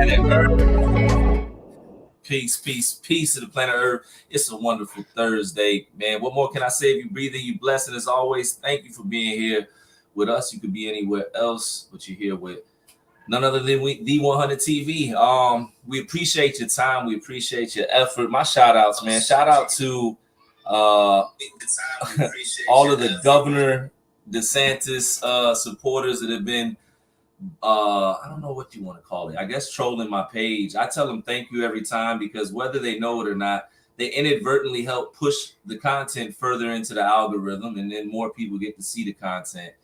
planet Earth. Peace, peace, peace to the planet Earth. It's a wonderful Thursday, man. What more can I say? If you breathing, you blessed. And as always, thank you for being here with us. You could be anywhere else, but you're here with none other than D100 TV. We appreciate your time. We appreciate your effort. My shout outs, man. Shout out to all of the Governor DeSantis supporters that have been I don't know what you want to call it. I guess trolling my page. I tell them thank you every time because whether they know it or not, they inadvertently help push the content further into the algorithm, and then more people get to see the content.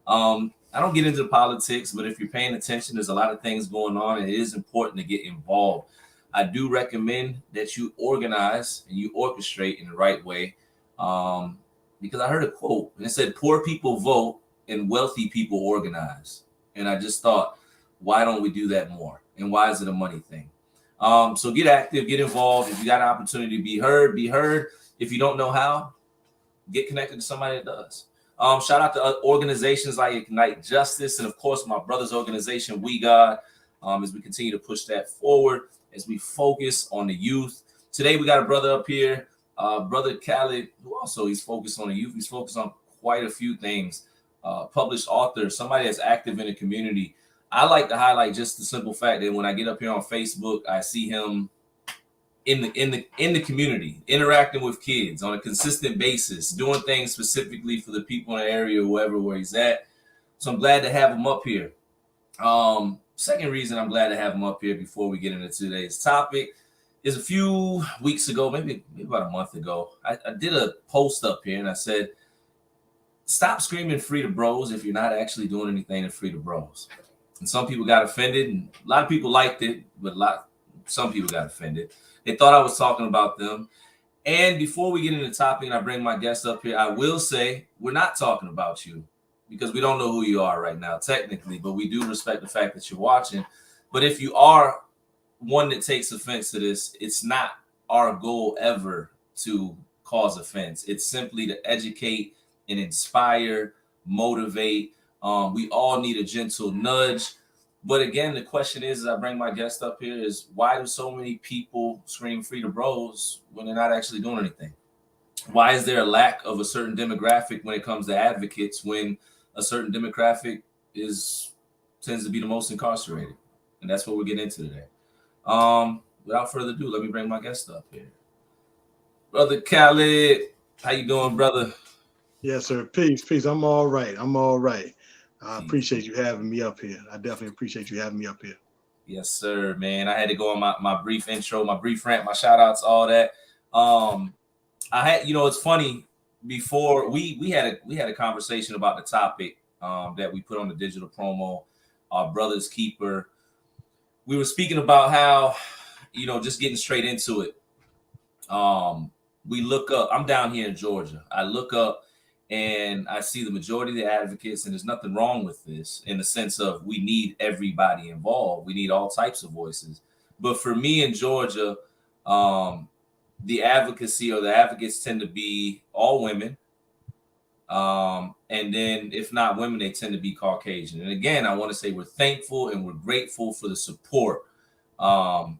I don't get into politics, but if you're paying attention, there's a lot of things going on, and it is important to get involved. I do recommend that you organize and you orchestrate in the right way, because I heard a quote and it said, "Poor people vote and wealthy people organize." And I just thought, why don't we do that more? And why is it a money thing? So get active, get involved. If you got an opportunity to be heard, be heard. If you don't know how, get connected to somebody that does. Shout out to organizations like Ignite Justice and, of course, my brother's organization, We God, as we continue to push that forward, as we focus on the youth. Today, we got a brother up here, brother Khalid, who also he's focused on the youth. He's focused on quite a few things. Published author, somebody that's active in the community. I like to highlight just the simple fact that when I get up here on Facebook, I see him in the community, interacting with kids on a consistent basis, doing things specifically for the people in the area, whoever where he's at. So I'm glad to have him up here. Second reason I'm glad to have him up here before we get into today's topic is a few weeks ago, maybe about a month ago, I did a post up here and I said, stop screaming free to bros if you're not actually doing anything to free the bros. And some people got offended, and a lot of people liked it, but some people got offended. They thought I was talking about them. And before we get into the topic and I bring my guest up here, I will say we're not talking about you because we don't know who you are right now, technically, but we do respect the fact that you're watching. But if you are one that takes offense to this, it's not our goal ever to cause offense. It's simply to educate and inspire, motivate. We all need a gentle nudge. But again, the question is, as I bring my guest up here, is why do so many people scream free to bros when they're not actually doing anything? Why is there a lack of a certain demographic when it comes to advocates when a certain demographic tends to be the most incarcerated? And that's what we're getting into today. Without further ado, let me bring my guest up here. Brother Khalid, how you doing, brother? Yes, sir. Peace. I'm all right. I appreciate you having me up here. I definitely appreciate you having me up here. Yes, sir, man. I had to go on my brief intro, my brief rant, my shout outs, all that. I had, it's funny, before we had a conversation about the topic that we put on the digital promo, our brother's keeper. We were speaking about how, just getting straight into it. We look up, I'm down here in Georgia. I look up and I see the majority of the advocates, and there's nothing wrong with this in the sense of we need everybody involved. We need all types of voices. But for me in Georgia, the advocacy or the advocates tend to be all women. And then if not women, they tend to be Caucasian. And again, I want to say we're thankful and we're grateful for the support. But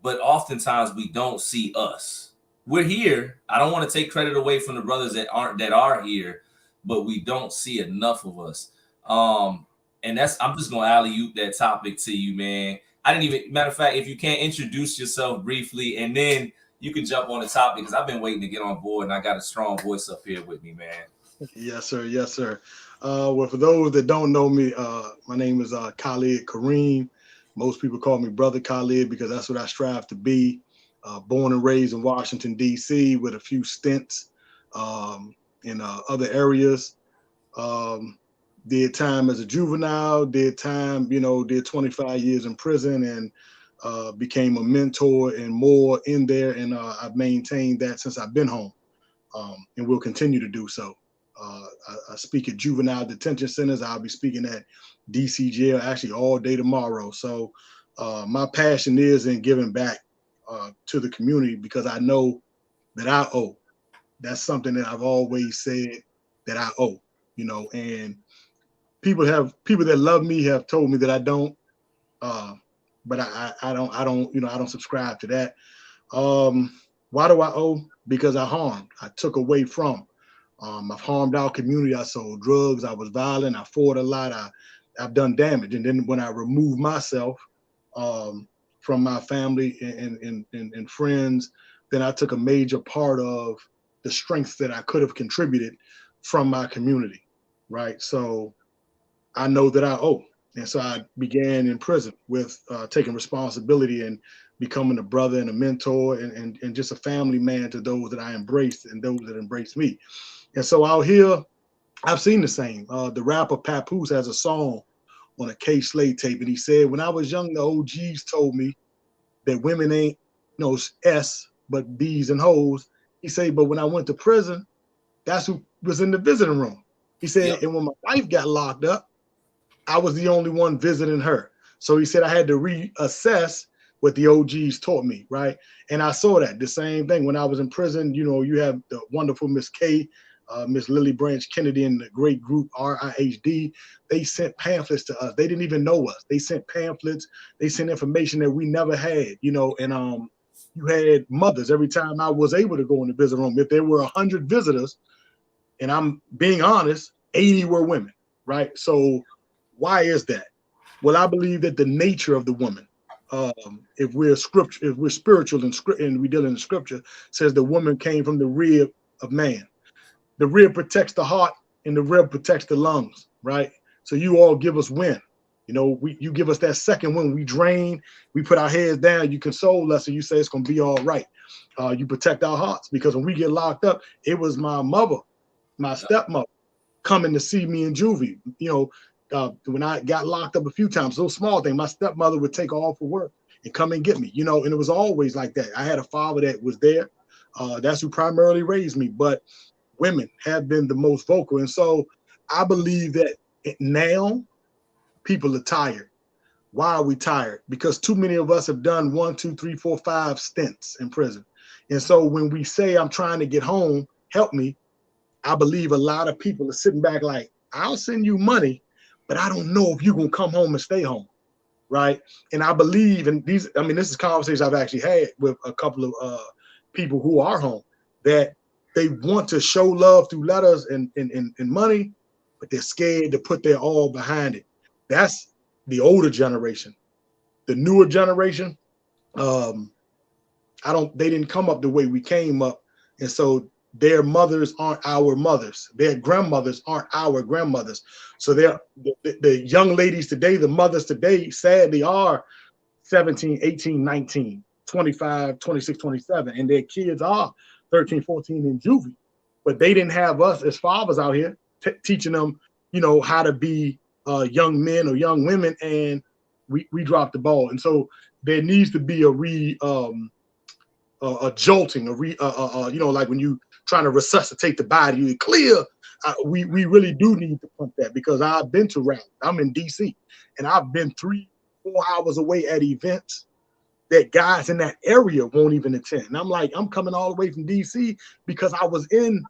oftentimes we don't see us. We're here. I don't want to take credit away from the brothers that are here, but we don't see enough of us. And I'm just gonna alley-oop that topic to you, man. Matter of fact, if you can't introduce yourself briefly, and then you can jump on the topic because I've been waiting to get on board, and I got a strong voice up here with me, man. Yes, sir. Well, for those that don't know me, my name is Khalid Kareem. Most people call me Brother Khalid because that's what I strive to be. Born and raised in Washington, D.C. with a few stints in other areas. Did time as a juvenile, did 25 years in prison, and became a mentor and more in there. And I've maintained that since I've been home, and will continue to do so. I speak at juvenile detention centers. I'll be speaking at DC jail actually all day tomorrow. So my passion is in giving back to the community because I know that I owe. That's something that I've always said that I owe, and people that love me have told me that I don't. but I don't subscribe to that. Why do I owe? Because I harmed. I took away from. I've harmed our community. I sold drugs. I was violent. I fought a lot. I've done damage. And then when I removed myself um, from my family and friends, then I took a major part of the strengths that I could have contributed from my community. Right. So I know that I owe. And so I began in prison with taking responsibility and becoming a brother and a mentor and just a family man to those that I embraced and those that embraced me. And so out here, I've seen the same. The rapper Papoose has a song on a K Slade tape, and he said, "When I was young, the OGs told me that women ain't no S but B's and hoes." He said, "But when I went to prison, that's who was in the visiting room." He said, Yep. "And when my wife got locked up, I was the only one visiting her." So he said I had to reassess what the OGs taught me, right? And I saw that the same thing when I was in prison. You know, you have the wonderful Miss K, Miss Lily Branch Kennedy, and the great group RIHD. They sent pamphlets to us. They didn't even know us. They sent pamphlets. They sent information that we never had, you know. And you had mothers every time I was able to go in the visit room. If there were 100 visitors, and I'm being honest, 80 were women, right? So why is that? Well, I believe that the nature of the woman, if we're scripture, if we're spiritual and we deal in scripture, says the woman came from the rib of man. The rib protects the heart, and the rib protects the lungs, right? So you all give us wind. You know, you give us that second wind. We drain, we put our heads down. You console us, and you say it's gonna be all right. You protect our hearts because when we get locked up, it was my mother, my Yep. stepmother, coming to see me in juvie. You know, when I got locked up a few times, those small things, my stepmother would take off for work and come and get me, you know, and it was always like that. I had a father that was there. That's who primarily raised me, but women have been the most vocal. And so I believe that now people are tired. Why are we tired? Because too many of us have done 1, 2, 3, 4, 5 stints in prison. And so when we say, I'm trying to get home, help me, I believe a lot of people are sitting back like, I'll send you money, but I don't know if you're going to come home and stay home. Right. And I believe in these. I mean, this is conversations I've actually had with a couple of people who are home that they want to show love through letters and money, but they're scared to put their all behind it. That's the older generation. The newer generation, um, they didn't come up the way we came up. And so their mothers aren't our mothers. Their grandmothers aren't our grandmothers. So the young ladies today, the mothers today, sadly are 17, 18, 19, 25, 26, 27. And their kids are 13, 14 in juvie. But they didn't have us as fathers out here teaching them, you know, how to be young men or young women. And we dropped the ball. And so there needs to be a jolting, you know, like when you trying to resuscitate the body, you clear. We really do need to pump that because I've been to rallies. I'm in DC, and I've been 3, 4 hours away at events that guys in that area won't even attend. And I'm like, I'm coming all the way from DC because I was in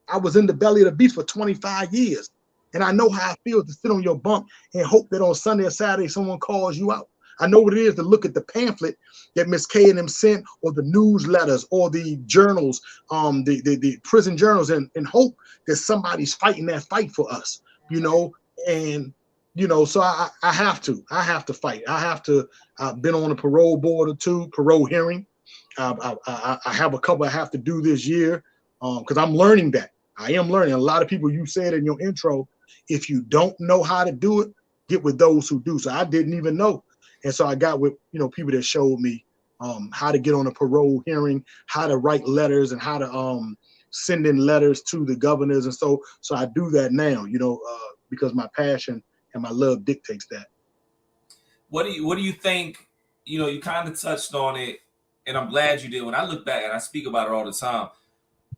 the belly of the beast for 25 years. And I know how it feels to sit on your bunk and hope that on Sunday or Saturday someone calls you out. I know what it is to look at the pamphlet that Miss K and them sent, or the newsletters, or the journals, the prison journals, and hope that somebody's fighting that fight for us, you know. And you know, so I have to fight. I've been on a parole board or two, parole hearing. I have a couple I have to do this year because I'm learning that. I am learning. A lot of people, you said in your intro, if you don't know how to do it, get with those who do. So I didn't even know. And so I got with, you know, people that showed me how to get on a parole hearing, how to write letters, and how to send in letters to the governors. And so I do that now, you know, because my passion and my love dictates that. What do you think? You know, you kind of touched on it, and I'm glad you did. When I look back and I speak about it all the time,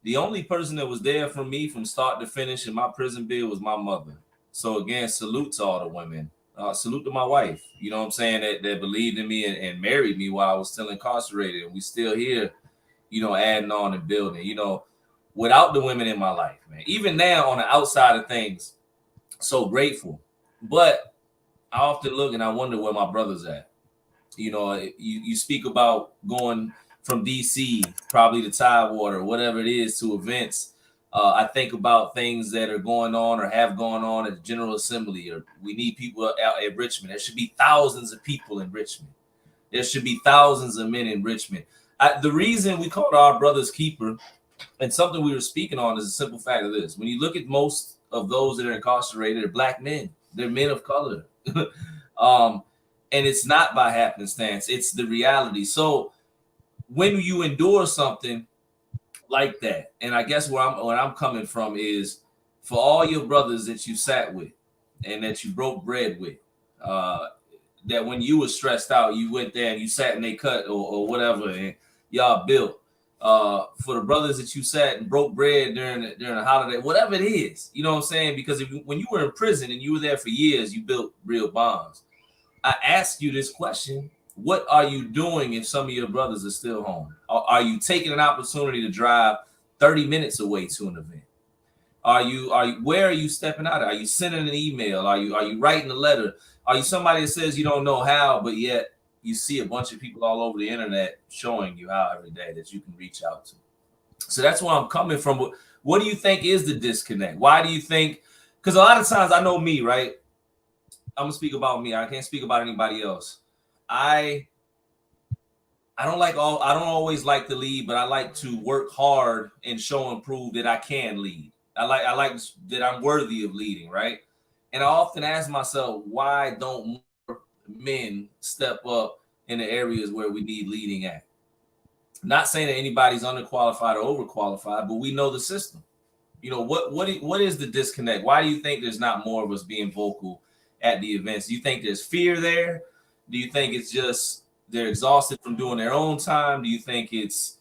the only person that was there for me from start to finish in my prison bill was my mother. So again, salute to all the women. Salute to my wife. You know what I'm saying? That believed in me and married me while I was still incarcerated, and we still here. You know, adding on and building. You know, without the women in my life, man. Even now on the outside of things, so grateful. But I often look and I wonder where my brother's at. You know, you speak about going from DC, probably to Tidewater, whatever it is, to events. I think about things that are going on or have gone on at the General Assembly, or we need people out at Richmond. There should be thousands of people in Richmond. There should be thousands of men in Richmond. The reason we called our brother's keeper, and something we were speaking on, is a simple fact of this. When you look at most of those that are incarcerated, they're black men. They're men of color. And it's not by happenstance. It's the reality. So when you endure something like that, and I guess where I'm coming from is for all your brothers that you sat with and that you broke bread with, that when you were stressed out, you went there and you sat and they cut or whatever, and y'all built. For the brothers that you sat and broke bread during a holiday, whatever it is, you know what I'm saying? Because when you were in prison and you were there for years, you built real bonds. I ask you this question: what are you doing if some of your brothers are still home? Are you taking an opportunity to drive 30 minutes away to an event? Where are you stepping out? Are you sending an email? Are you writing a letter? Are you somebody that says you don't know how, but yet you see a bunch of people all over the internet showing you how every day that you can reach out to? So that's where I'm coming from. What do you think is the disconnect? Why do you think? Because a lot of times, I know me, right? I'm gonna speak about me. I can't speak about anybody else. I don't always like to lead, but I like to work hard and show and prove that I can lead. I like that I'm worthy of leading, right? And I often ask myself, why don't more men step up in the areas where we need leading at? Not saying that anybody's underqualified or overqualified, but we know the system. You know, what is the disconnect? Why do you think there's not more of us being vocal at the events? Do you think there's fear there? Do you think it's just they're exhausted from doing their own time? Do you think it's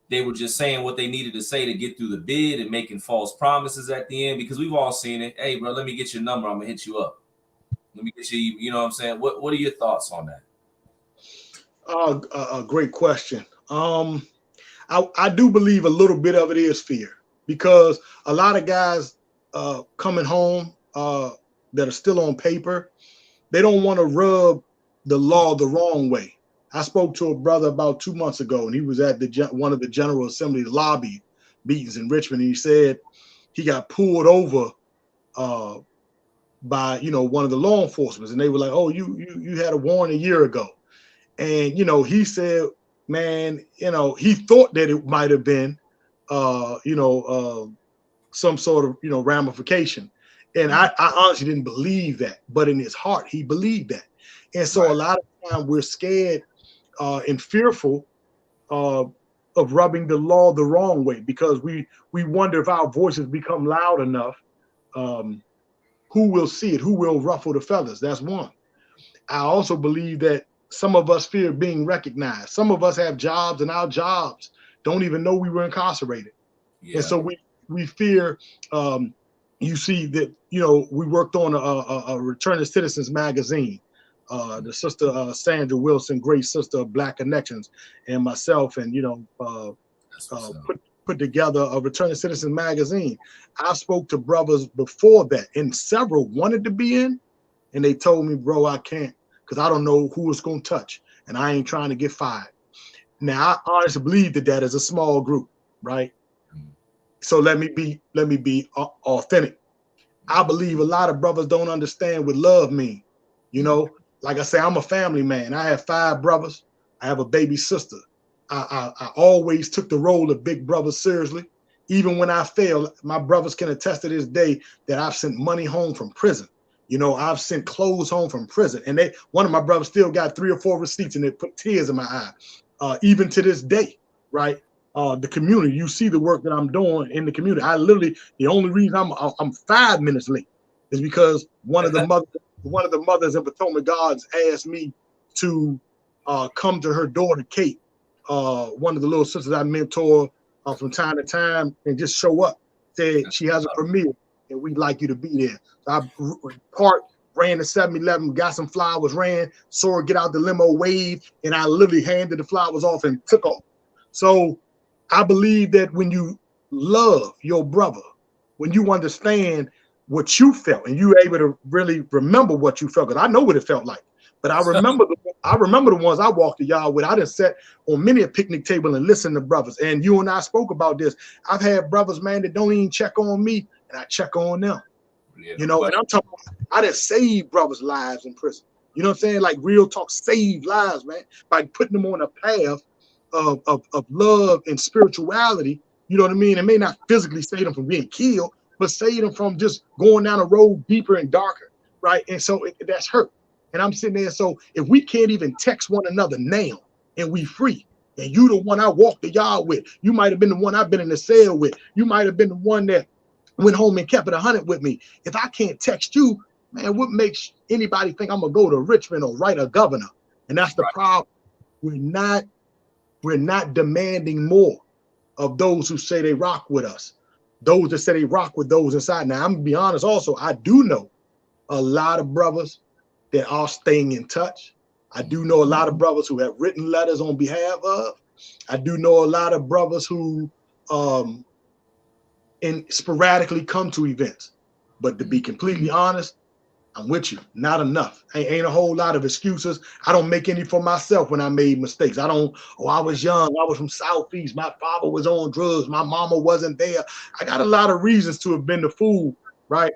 they were just saying what they needed to say to get through the bid and making false promises at the end? Because we've all seen it. Hey, bro, let me get your number. I'm gonna hit you up. Let me get you. You know what I'm saying? What are your thoughts on that? A great question. I do believe a little bit of it is fear, because a lot of guys coming home that are still on paper, they don't want to rub the law the wrong way. I spoke to a brother about 2 months ago, and he was at one of the General Assembly lobby meetings in Richmond, and he said he got pulled over by one of the law enforcement, and they were like, "Oh, you had a warrant a year ago," and he said, "Man, he thought that it might have been, some sort of ramification." And I honestly didn't believe that, but in his heart, he believed that. And so a lot of time we're scared and fearful of rubbing the law the wrong way, because we wonder if our voices become loud enough, who will see it, who will ruffle the feathers. That's one. I also believe that some of us fear being recognized. Some of us have jobs, and our jobs don't even know we were incarcerated. Yeah. And so we fear. You see that we worked on a Returning Citizens magazine. The sister Sandra Wilson, great sister of Black Connections, and myself, and put together a Returning Citizens magazine. I spoke to brothers before that, and several wanted to be in, and they told me, "Bro, I can't, because I don't know who it's going to touch, and I ain't trying to get fired." Now, I honestly believe that is a small group, right? So let me be authentic. I believe a lot of brothers don't understand what love means. Like I say, I'm a family man. I have 5 brothers. I have a baby sister. I always took the role of big brother seriously. Even when I failed, my brothers can attest to this day that I've sent money home from prison. I've sent clothes home from prison. And one of my brothers still got 3 or 4 receipts, and it put tears in my eye. Even to this day, right? The community, you see the work that I'm doing in the community. The only reason I'm 5 minutes late is because one of the mothers in Potomac Gardens asked me to come to her daughter Kate, one of the little sisters I mentor from time to time, and just show up. Said she has a premiere and we'd like you to be there. So I ran to 7-Eleven, got some flowers, saw her get out the limo, waved, and I literally handed the flowers off and took off. So I believe that when you love your brother, when you understand what you felt, and you're able to really remember what you felt, because I know what it felt like, but I I remember the ones I walked the yard with. I done sat on many a picnic table and listened to brothers. And you and I spoke about this. I've had brothers, man, that don't even check on me, and I check on them. Yeah, you know, and I'm talking about, I done saved brothers' lives in prison. You know what I'm saying? Like real talk, save lives, man, by putting them on a path of love and spirituality. You know what I mean? It may not physically save them from being killed, but save them from just going down a road deeper and darker, right? And so that's hurt. And I'm sitting there. So if we can't even text one another now and we free, and you the one I walked the yard with, you might have been the one I've been in the cell with, you might have been the one that went home and kept it 100 with me. If I can't text you, man, what makes anybody think I'm gonna go to Richmond or write a governor? And that's the problem. We're not demanding more of those who say they rock with us, those that say they rock with those inside. Now, I'm gonna be honest also, I do know a lot of brothers that are staying in touch. I do know a lot of brothers who have written letters on behalf of. I do know a lot of brothers who and sporadically come to events. But to be completely honest, I'm with you. Not enough. Ain't a whole lot of excuses. I don't make any for myself when I made mistakes. I don't, I was young. I was from Southeast. My father was on drugs. My mama wasn't there. I got a lot of reasons to have been the fool, right?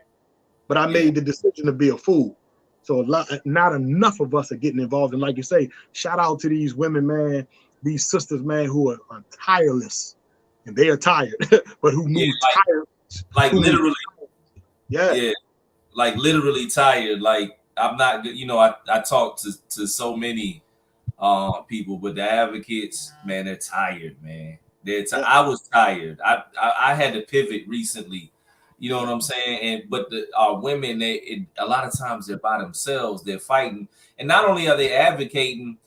But I made the decision to be a fool. So not enough of us are getting involved. And like you say, shout out to these women, man, these sisters, man, who are tireless. And they are tired, but who move tired. Like literally. Yeah. Like literally tired. Like I'm not, you know, I talk to so many people, but the advocates, man, they're tired, man. I was tired. I had to pivot recently. You know what I'm saying? But our women, a lot of times they're by themselves. They're fighting, and not only are they advocating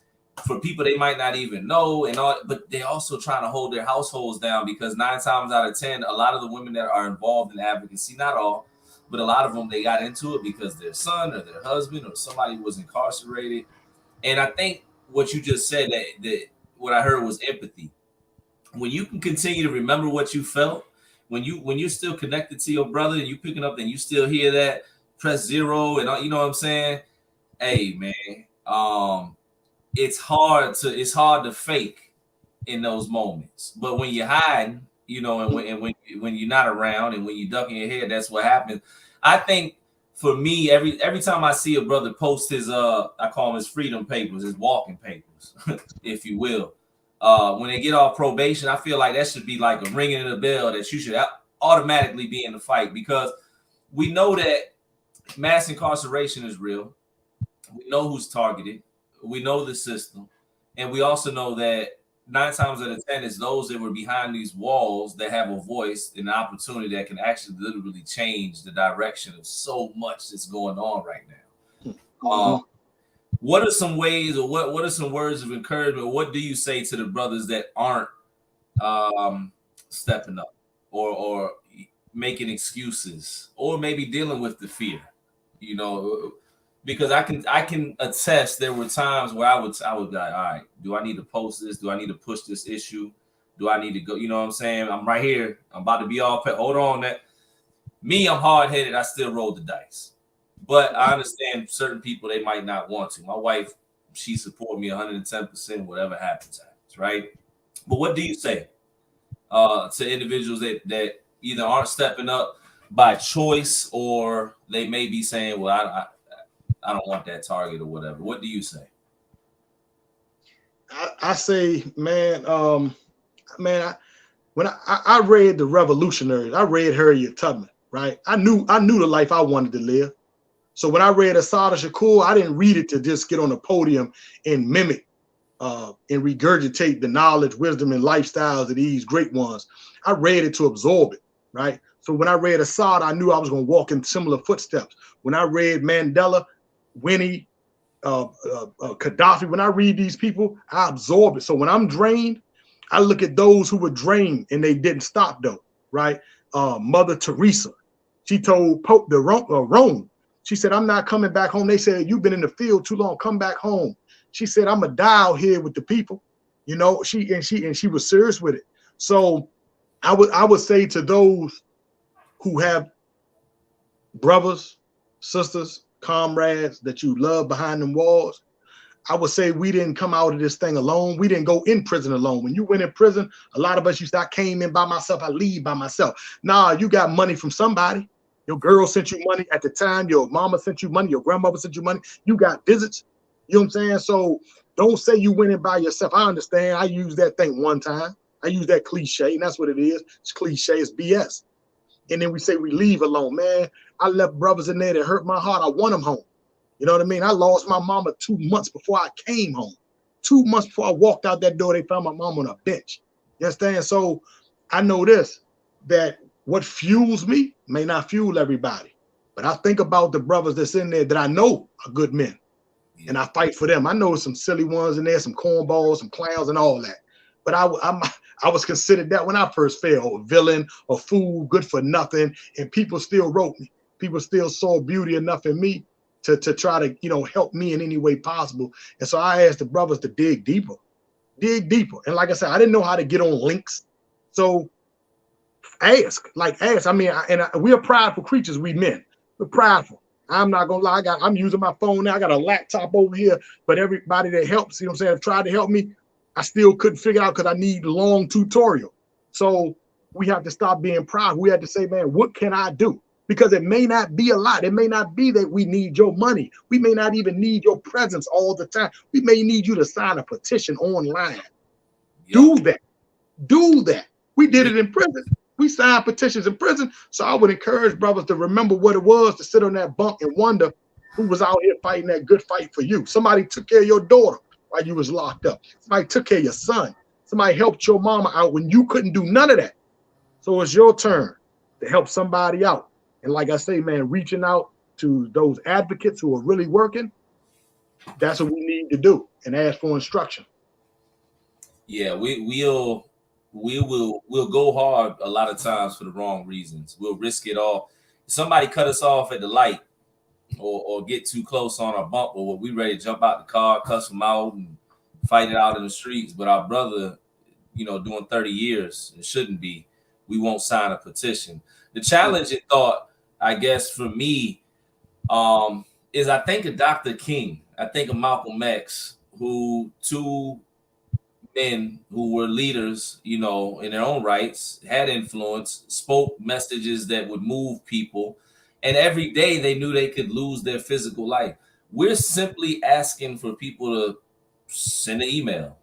for people they might not even know, and all, but they're also trying to hold their households down, because 9 times out of 10, a lot of the women that are involved in advocacy, not all, but a lot of them, they got into it because their son or their husband or somebody was incarcerated. And I think what you just said, that what I heard was empathy. When you can continue to remember what you felt, when you're still connected to your brother and you picking up and you still hear that, press 0 and you know what I'm saying? Hey man, it's hard to fake in those moments. But when you're hiding, you know, and when you're not around and when you're ducking your head, that's what happens. I think for me, every time I see a brother post his I call them his freedom papers, his walking papers, if you will. When they get off probation, I feel like that should be like a ringing in the bell that you should automatically be in the fight, because we know that mass incarceration is real. We know who's targeted. We know the system. And we also know that 9 times out of 10 is those that were behind these walls that have a voice and an opportunity that can actually literally change the direction of so much that's going on right now. What are some ways, or what are some words of encouragement? What do you say to the brothers that aren't stepping up or making excuses, or maybe dealing with the fear? You know, because I can attest there were times where I would be like, all right, do I need to post this? Do I need to push this issue? Do I need to go? You know what I'm saying? I'm right here. I'm about to be all pet. Hold on, that me, I'm hard headed. I still roll the dice. But I understand certain people, they might not want to. My wife, she support me 110%, whatever happens, right? But what do you say to individuals that either aren't stepping up by choice, or they may be saying, well, I don't want that target or whatever? What do you say? I say, man, when I read The Revolutionaries, I read Harriet Tubman, right? I knew the life I wanted to live. So when I read Assata Shakur, I didn't read it to just get on a podium and mimic and regurgitate the knowledge, wisdom, and lifestyles of these great ones. I read it to absorb it, right? So when I read Assad, I knew I was going to walk in similar footsteps. When I read Mandela, Winnie, Gaddafi, when I read these people, I absorb it. So when I'm drained, I look at those who were drained and they didn't stop though, right? Mother Teresa, she told Pope Rome, she said, I'm not coming back home. They said, you've been in the field too long, come back home. She said, I'm gonna die out here with the people. You know, she was serious with it. So I would say to those who have brothers, sisters, comrades that you love behind them walls, I would say we didn't come out of this thing alone. We didn't go in prison alone. When you went in prison, a lot of us used to, I came in by myself, I leave by myself. Nah, you got money from somebody. Your girl sent you money at the time. Your mama sent you money. Your grandmother sent you money. You got visits. You know what I'm saying? So don't say you went in by yourself. I understand. I used that thing one time. I use that cliche, and that's what it is. It's cliche. It's BS. And then we say we leave alone. Man, I left brothers in there that hurt my heart. I want them home. You know what I mean? I lost my mama 2 months before I came home. 2 months before I walked out that door, they found my mom on a bench. You understand? So I know this, that what fuels me may not fuel everybody. But I think about the brothers that's in there that I know are good men. And I fight for them. I know some silly ones in there, some cornballs, some clowns, and all that. But I was considered that when I first fell, a villain, a fool, good for nothing. And people still wrote me. People still saw beauty enough in me to try to, you know, help me in any way possible. And so I asked the brothers to dig deeper. Dig deeper. And like I said, I didn't know how to get on links. So ask. I mean, we are prideful creatures, we men. We're prideful. I'm not gonna lie, I'm using my phone now. I got a laptop over here, but everybody that helps, you know what I'm saying, tried to help me, I still couldn't figure out because I need long tutorial. So we have to stop being proud. We have to say, man, what can I do? Because it may not be a lot. It may not be that we need your money. We may not even need your presence all the time. We may need you to sign a petition online. Yep. Do that. Do that. We did it in prison. We signed petitions in prison. So I would encourage brothers to remember what it was to sit on that bunk and wonder who was out here fighting that good fight for you. Somebody took care of your daughter while you was locked up. Somebody took care of your son. Somebody helped your mama out when you couldn't do none of that. So it's your turn to help somebody out. And like I say, man, reaching out to those advocates who are really working, that's what we need to do, and ask for instruction. Yeah, we'll go hard a lot of times for the wrong reasons. We'll risk it all. If somebody cut us off at the light or get too close on our bump, or we ready to jump out the car, cuss them out and fight it out in the streets. But our brother, you know, doing 30 years, it shouldn't be. We won't sign a petition. The challenging thought, I guess, for me, is I think of Dr. King. I think of Malcolm X, who two men who were leaders, you know, in their own rights, had influence, spoke messages that would move people. And every day they knew they could lose their physical life. We're simply asking for people to send an email,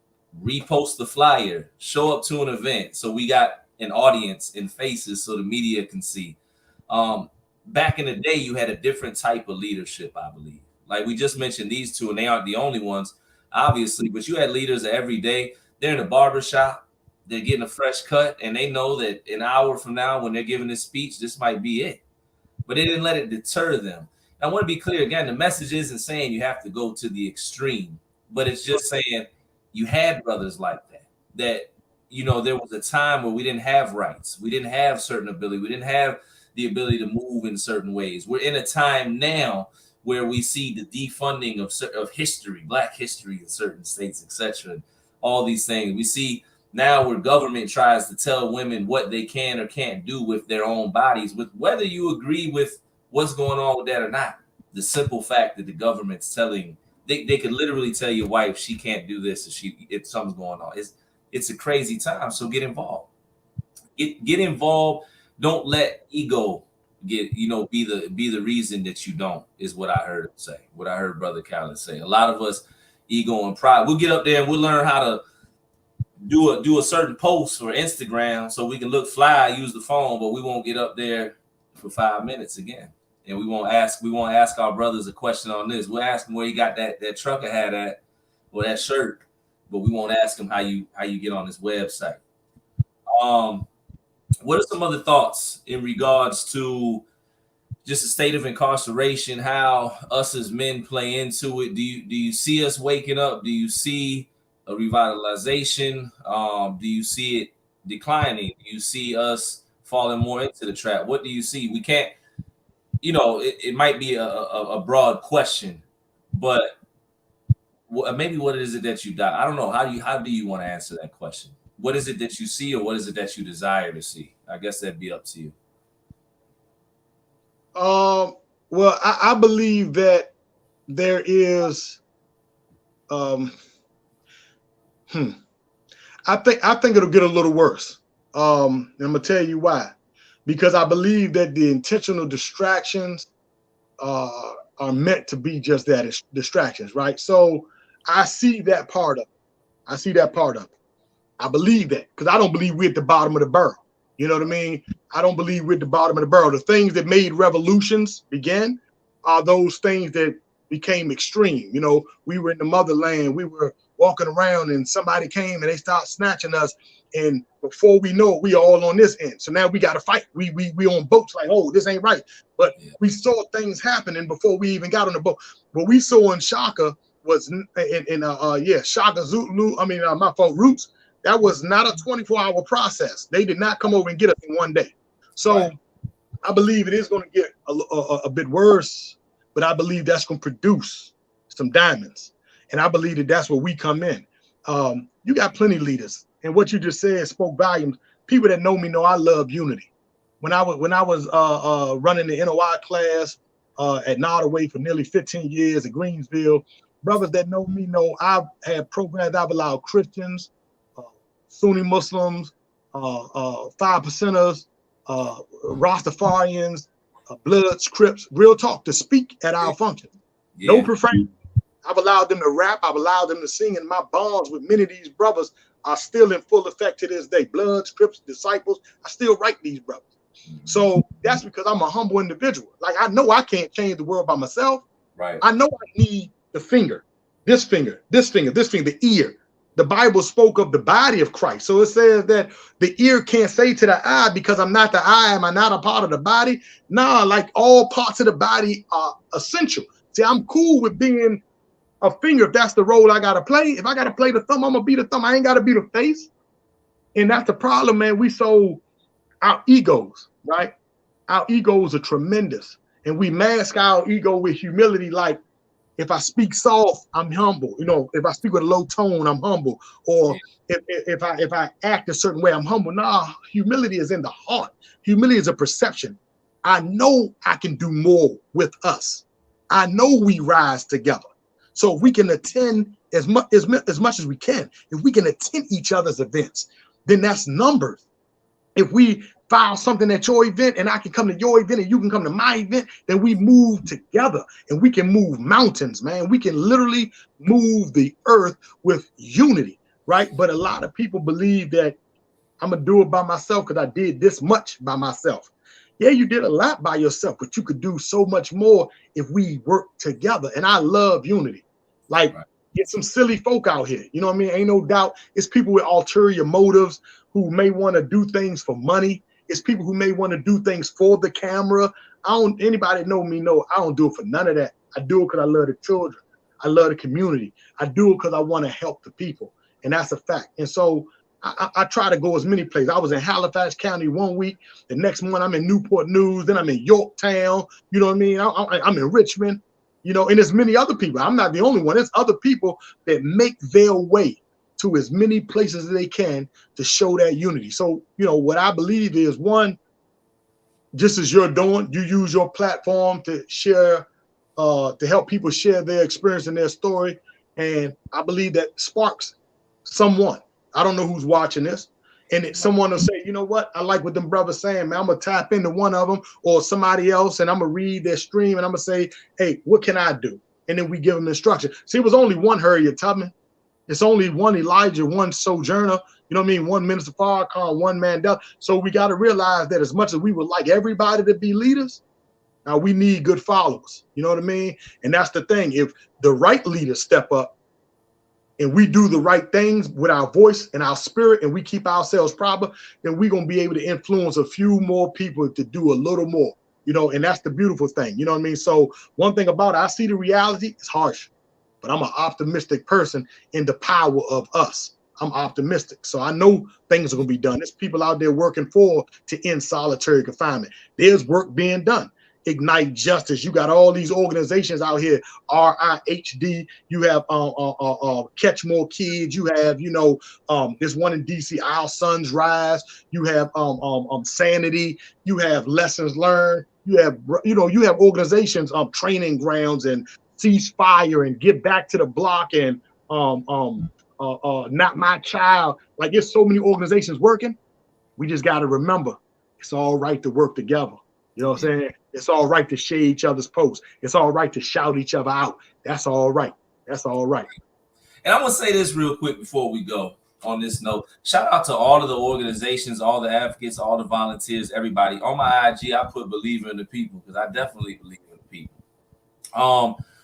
repost the flyer, show up to an event. So we got an audience and faces so the media can see. Back in the day, you had a different type of leadership, I believe. Like we just mentioned these two, and they aren't the only ones, obviously, but you had leaders that every day they're in a barbershop, they're getting a fresh cut, and they know that an hour from now when they're giving this speech, this might be it. But they didn't let it deter them. And I want to be clear again, the message isn't saying you have to go to the extreme, but it's just saying you had brothers like that, you know, there was a time where we didn't have rights. We didn't have certain ability. We didn't have the ability to move in certain ways. We're in a time now where we see the defunding of history, Black history in certain states, etc. All these things. We see now where government tries to tell women what they can or can't do with their own bodies, with whether you agree with what's going on with that or not. The simple fact that the government's telling, they could literally tell your wife she can't do this if something's going on. It's a crazy time. So get involved. Get involved. Don't let ego be the reason that you don't, is what I heard him say. What I heard Brother Khalid say. A lot of us, ego and pride. We'll get up there and we'll learn how to do a certain post for Instagram so we can look fly, use the phone, but we won't get up there for 5 minutes again. And we won't ask our brothers a question on this. We'll ask them where you got that trucker hat at or that shirt, but we won't ask them how you get on this website. What are some other thoughts in regards to just the state of incarceration, how us as men play into it? Do you see us waking up? Do you see a revitalization? Do you see it declining? Do you see us falling more into the trap? What do you see? We can't, it might be a broad question, but maybe what is it that you got? I don't know. How do you want to answer that question? What is it that you see, or what is it that you desire to see? I guess that'd be up to you. Well, I believe that there is Um, I think it'll get a little worse. And I'm gonna tell you why. Because I believe that the intentional distractions are meant to be just that, it's distractions, right? So I see that part of it. I see that part of it. I believe that because I don't believe we're at the bottom of the barrel. You know what I mean? I don't believe we're at the bottom of the barrel. The things that made revolutions begin are those things that became extreme. You know, we were in the motherland, we were walking around, and somebody came and they start snatching us. And before we know it, we all on this end. So now we got to fight. We on boats like, oh, this ain't right. But we saw things happening before we even got on the boat. What we saw in Shaka was Shaka Zulu. I mean, my fault, Roots. That was not a 24-hour process. They did not come over and get us in one day. So I believe it is going to get a bit worse, but I believe that's going to produce some diamonds. And I believe that that's where we come in. You got plenty of leaders. And what you just said spoke volumes. People that know me know I love unity. When I was running the NOI class at Nottaway for nearly 15 years at Greensville, brothers that know me know I've had programs. I've allowed Christians, Sunni Muslims, 5%ers, Rastafarians, Bloods, Crips, real talk, to speak at our functions. No profanity. I've allowed them to rap. I've allowed them to sing, and my bonds with many of these brothers are still in full effect to this day. Bloods, Crips, disciples. I still write these brothers. So that's because I'm a humble individual. Like, I know I can't change the world by myself. Right. I know I need the finger, this finger, this finger, this finger, the ear. The Bible spoke of the body of Christ. So it says that the ear can't say to the eye, because I'm not the eye, am I not a part of the body? Nah, like all parts of the body are essential. See, I'm cool with being a finger if that's the role I got to play. If I got to play the thumb, I'm going to be the thumb. I ain't got to be the face. And that's the problem, man. We so our egos, right? Our egos are tremendous. And we mask our ego with humility. Like, if I speak soft, I'm humble. You know, if I speak with a low tone, I'm humble. Or if I act a certain way, I'm humble. Nah, humility is in the heart. Humility is a perception. I know I can do more with us. I know we rise together. So if we can attend as much as we can, if we can attend each other's events, then that's numbers. If we file something at your event and I can come to your event and you can come to my event, then we move together and we can move mountains, man. We can literally move the earth with unity, right? But a lot of people believe that I'm going to do it by myself because I did this much by myself. Yeah, you did a lot by yourself, but you could do so much more if we work together. And I love unity. Like, get some silly folk out here. You know what I mean? Ain't no doubt. It's people with ulterior motives who may want to do things for money. It's people who may want to do things for the camera. Anybody know me know I don't do it for none of that. I do it because I love the children. I love the community. I do it because I want to help the people. And that's a fact. And so I try to go as many places. I was in Halifax County one week. The next month I'm in Newport News. Then I'm in Yorktown. You know what I mean? I'm in Richmond. You know, and there's many other people. I'm not the only one. There's other people that make their way to as many places as they can to show that unity. So, you know, what I believe is, one, just as you're doing, you use your platform to share, to help people share their experience and their story. And I believe that sparks someone. I don't know who's watching this. And someone will say, you know what? I like what them brothers saying, man. I'm going to tap into one of them or somebody else, and I'm going to read their stream, and I'm going to say, hey, what can I do? And then we give them instruction. See, it was only one Harriet Tubman. It's only one Elijah, one Sojourner, you know what I mean? One Minister Farrakhan, one Mandela. So we got to realize that as much as we would like everybody to be leaders, now we need good followers. You know what I mean? And that's the thing. If the right leaders step up and we do the right things with our voice and our spirit, and we keep ourselves proper, then we're going to be able to influence a few more people to do a little more, you know, and that's the beautiful thing. You know what I mean? So one thing about it, I see the reality, it's harsh, but I'm an optimistic person in the power of us. I'm optimistic. So I know things are going to be done. There's people out there working to end solitary confinement. There's work being done. Ignite Justice. You got all these organizations out here, RIHD. You have Catch More Kids. You have, you know, there's one in DC, Our Sons Rise. You have Sanity. You have Lessons Learned. You have, you know, you have organizations, training grounds, and Ceasefire, and Get Back to the Block, and Not My Child. Like, there's so many organizations working. We just got to remember, it's all right to work together. You know what I'm saying? It's all right to share each other's posts. It's all right to shout each other out. That's all right. That's all right. And I'm gonna say this real quick before we go on this note. Shout out to all of the organizations, all the advocates, all the volunteers, everybody. On my IG, I put believer in the people because I definitely believe in the people.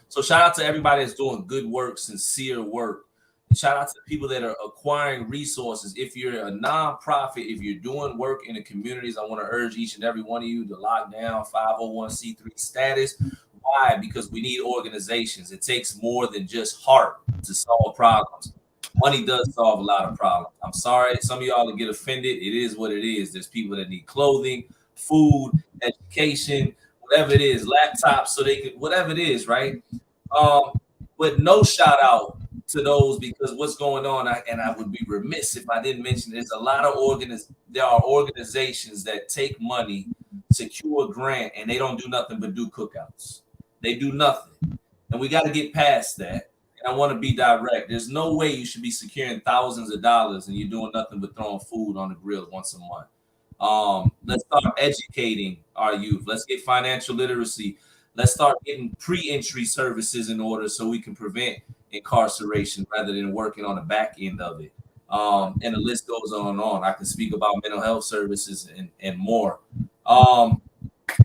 So shout out to everybody that's doing good work, sincere work. And shout out to the people that are acquiring resources. If you're a nonprofit, if you're doing work in the communities, I want to urge each and every one of you to lock down 501c3 status. Why? Because we need organizations. It takes more than just heart to solve problems. Money does solve a lot of problems. I'm sorry, some of y'all will get offended. It is what it is. There's people that need clothing, food, education, whatever it is, laptops, so they can, whatever it is, right? But no shout out to those, because what's going on, and I would be remiss if I didn't mention, there's a lot of there are organizations that take money, secure a grant, and they don't do nothing but do cookouts. They do nothing. And we got to get past that. And I want to be direct. There's no way you should be securing thousands of dollars and you're doing nothing but throwing food on the grill once a month. Let's start educating our youth. Let's get financial literacy. Let's start getting pre-entry services in order so we can prevent incarceration rather than working on the back end of it. And the list goes on and on. I can speak about mental health services and more.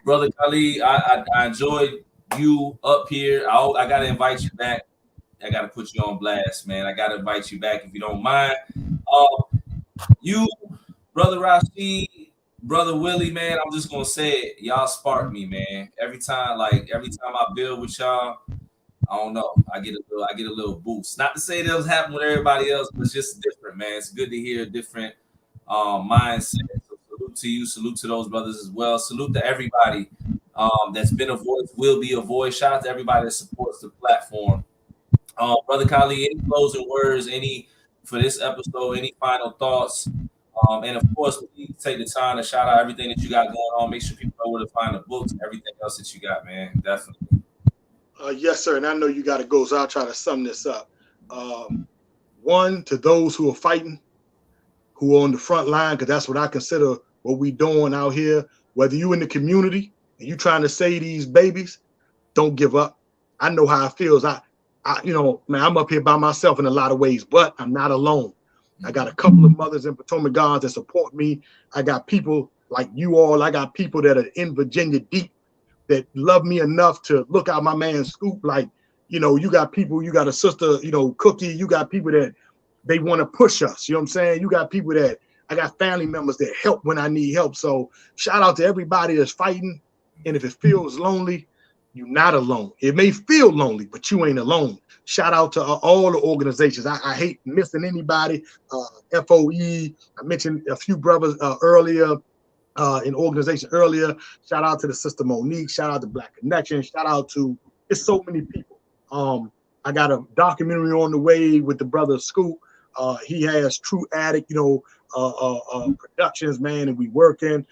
Brother Khalid, I enjoyed you up here. I got to invite you back. I got to put you on blast, man. I got to invite you back if you don't mind. You, Brother Rashid, Brother Willie, man, I'm just gonna say it. Y'all spark me, man. Every time I build with y'all, I don't know. I get a little boost. Not to say that was happening with everybody else, but it's just different, man. It's good to hear a different mindset. So salute to you, salute to those brothers as well. Salute to everybody that's been a voice, will be a voice. Shout out to everybody that supports the platform. Brother Khalid, any closing words, for this episode, any final thoughts? And of course, please take the time to shout out everything that you got going on. Make sure people know where to find the books and everything else that you got, man. Definitely. Yes, sir. And I know you got to go, so I'll try to sum this up. One, to those who are fighting, who are on the front line, because that's what I consider what we doing out here. Whether you in the community and you trying to save these babies, don't give up. I know how it feels. Man, I'm up here by myself in a lot of ways, but I'm not alone. I got a couple of mothers in Potomac Gardens that support me. I got people like you all. I got people that are in Virginia deep that love me enough to look out my man Scoop. Like, you got people, you got a sister, Cookie, you got people that they want to push us. You know what I'm saying? You got people that I got family members that help when I need help. So shout out to everybody that's fighting. And if it feels lonely, you're not alone. It may feel lonely, but you ain't alone. Shout out to all the organizations. I hate missing anybody. FOE, I mentioned a few brothers earlier in organization earlier. Shout out to the sister Monique. Shout out to Black Connection. Shout out to, it's so many people. I got a documentary on the way with the brother Scoop. He has True Addict, productions, man, and we working.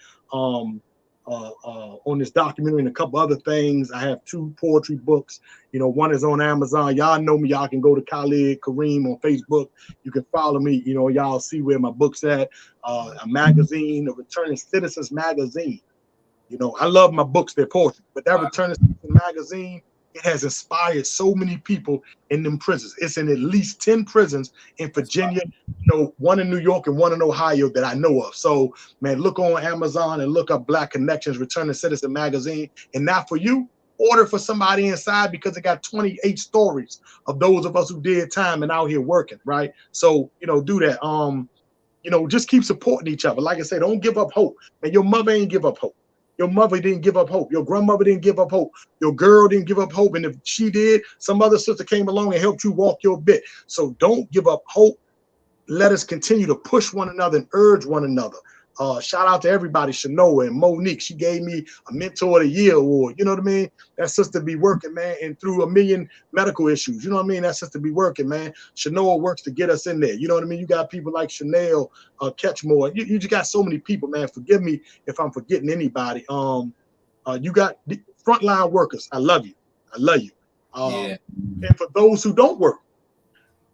On this documentary and a couple other things. I have 2 poetry books. One is on Amazon. Y'all know me. Y'all can go to Khalid Kareem on Facebook. You can follow me. Y'all see where my book's at. A magazine, a Returning Citizens magazine. I love my books. They're poetry, but that Returning Citizens magazine, it has inspired so many people in them prisons. It's in at least 10 prisons in Virginia, one in New York and one in Ohio that I know of. So, man, look on Amazon and look up Black Connections, Returning Citizen magazine. And not for you, order for somebody inside, because it got 28 stories of those of us who did time and out here working, right? So, do that. Just keep supporting each other. Like I said, don't give up hope. And your mother ain't give up hope. Your mother didn't give up hope. Your grandmother didn't give up hope. Your girl didn't give up hope. And if she did, some other sister came along and helped you walk your bit. So don't give up hope. Let us continue to push one another and urge one another. Shout out to everybody, Shanoa and Monique. She gave me a Mentor of the Year award. You know what I mean? That sister be working, man, and through a million medical issues. You know what I mean? That sister be working, man. Shanoa works to get us in there. You know what I mean? You got people like Chanel, Catchmore. You just got so many people, man. Forgive me if I'm forgetting anybody. You got frontline workers. I love you. I love you. And for those who don't work,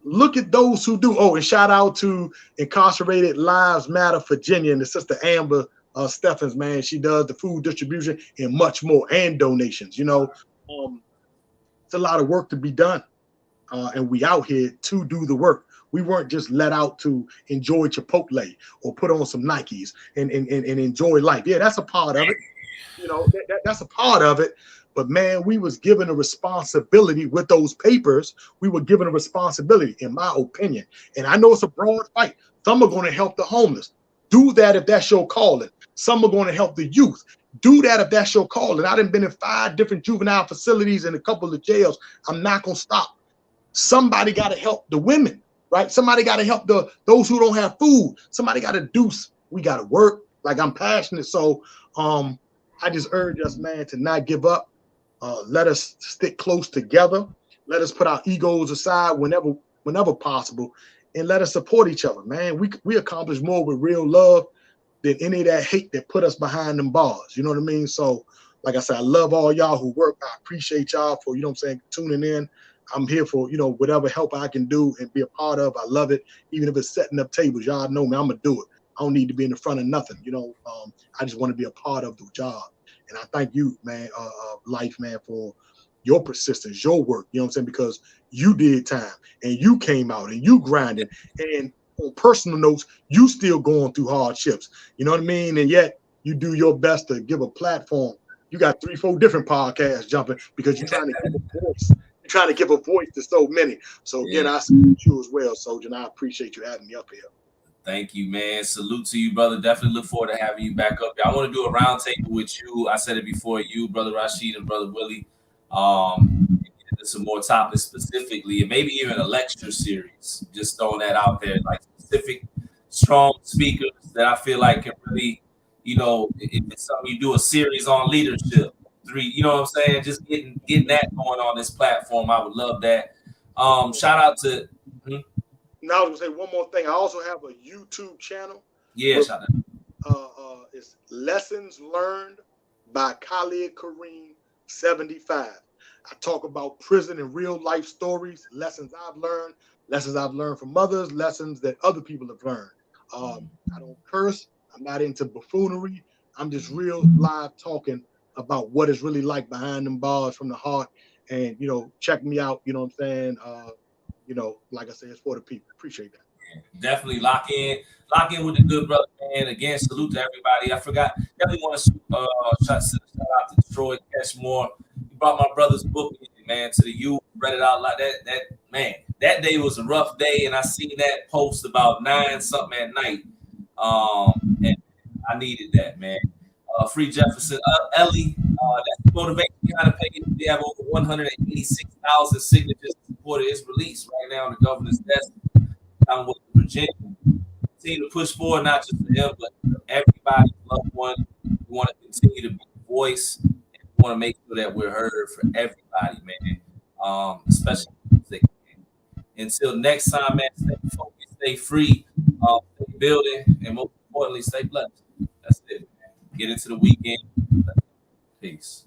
look at those who do. Oh, and shout out to Incarcerated Lives Matter Virginia and the sister Amber Stephens, man. She does the food distribution and much more, and donations. It's a lot of work to be done, and we out here to do the work. We weren't just let out to enjoy Chipotle or put on some Nikes and enjoy life. Yeah, that's a part of it. That's a part of it. But man, we was given a responsibility with those papers. We were given a responsibility, in my opinion. And I know it's a broad fight. Some are going to help the homeless. Do that if that's your calling. Some are going to help the youth. Do that if that's your calling. I done been in 5 different juvenile facilities and a couple of jails. I'm not going to stop. Somebody got to help the women, right? Somebody got to help those who don't have food. Somebody got to do. We got to work. Like, I'm passionate. So I just urge us, man, to not give up. Let us stick close together. Let us put our egos aside whenever possible, and let us support each other, man. We accomplish more with real love than any of that hate that put us behind them bars. You know what I mean? So, like I said, I love all y'all who work. I appreciate y'all for, tuning in. I'm here for, whatever help I can do and be a part of. I love it. Even if it's setting up tables, y'all know me, I'm going to do it. I don't need to be in the front of nothing. I just want to be a part of the job. And I thank you, man, Life, man, for your persistence, your work, you know what I'm saying? Because you did time and you came out and you grinded. And on personal notes, you still going through hardships, you know what I mean? And yet you do your best to give a platform. You got 3-4 different podcasts jumping because you're trying to give a voice. You're trying to give a voice to so many. So again, I salute you as well, Soldier, and I appreciate you having me up here. Thank you, man. Salute to you, brother. Definitely look forward to having you back up. I want to do a roundtable with you. I said it before, you, brother Rashid, and brother Willie. Some more topics specifically, and maybe even a lecture series. Just throwing that out there, like specific, strong speakers that I feel like can really, if it's something you do a series on leadership, 3, you know what I'm saying? Just getting that going on this platform. I would love that. Shout out to. Now I was gonna say one more thing. I also have a YouTube channel. Yeah, shout out. It's Lessons Learned by Khalid Kareem 75. I talk about prison and real life stories, lessons I've learned from others, lessons that other people have learned. I don't curse. I'm not into buffoonery. I'm just real live talking about what it's really like behind them bars from the heart. And check me out. You know what I'm saying? Like I said, it's for the people. Appreciate that. Definitely lock in with the good brother, man. Again, salute to everybody. I forgot. Definitely want to shout out to Troy Cashmore. He brought my brother's book, man, to the youth. Read it out like that. Man, that day was a rough day, and I seen that post about 9 something at night. And I needed that, man. Free Jefferson, Ellie. That's motivation behind the page. We have over 186,000 signatures to support his release right now on the governor's desk. I'm with Virginia. Continue to push forward, not just for him, but for everybody's loved one. We want to continue to be a voice. And we want to make sure that we're heard for everybody, man. Especially music. Until next time, man, stay focused, stay free, stay building, and most importantly, stay blessed. That's it, man. Get into the weekend. Peace.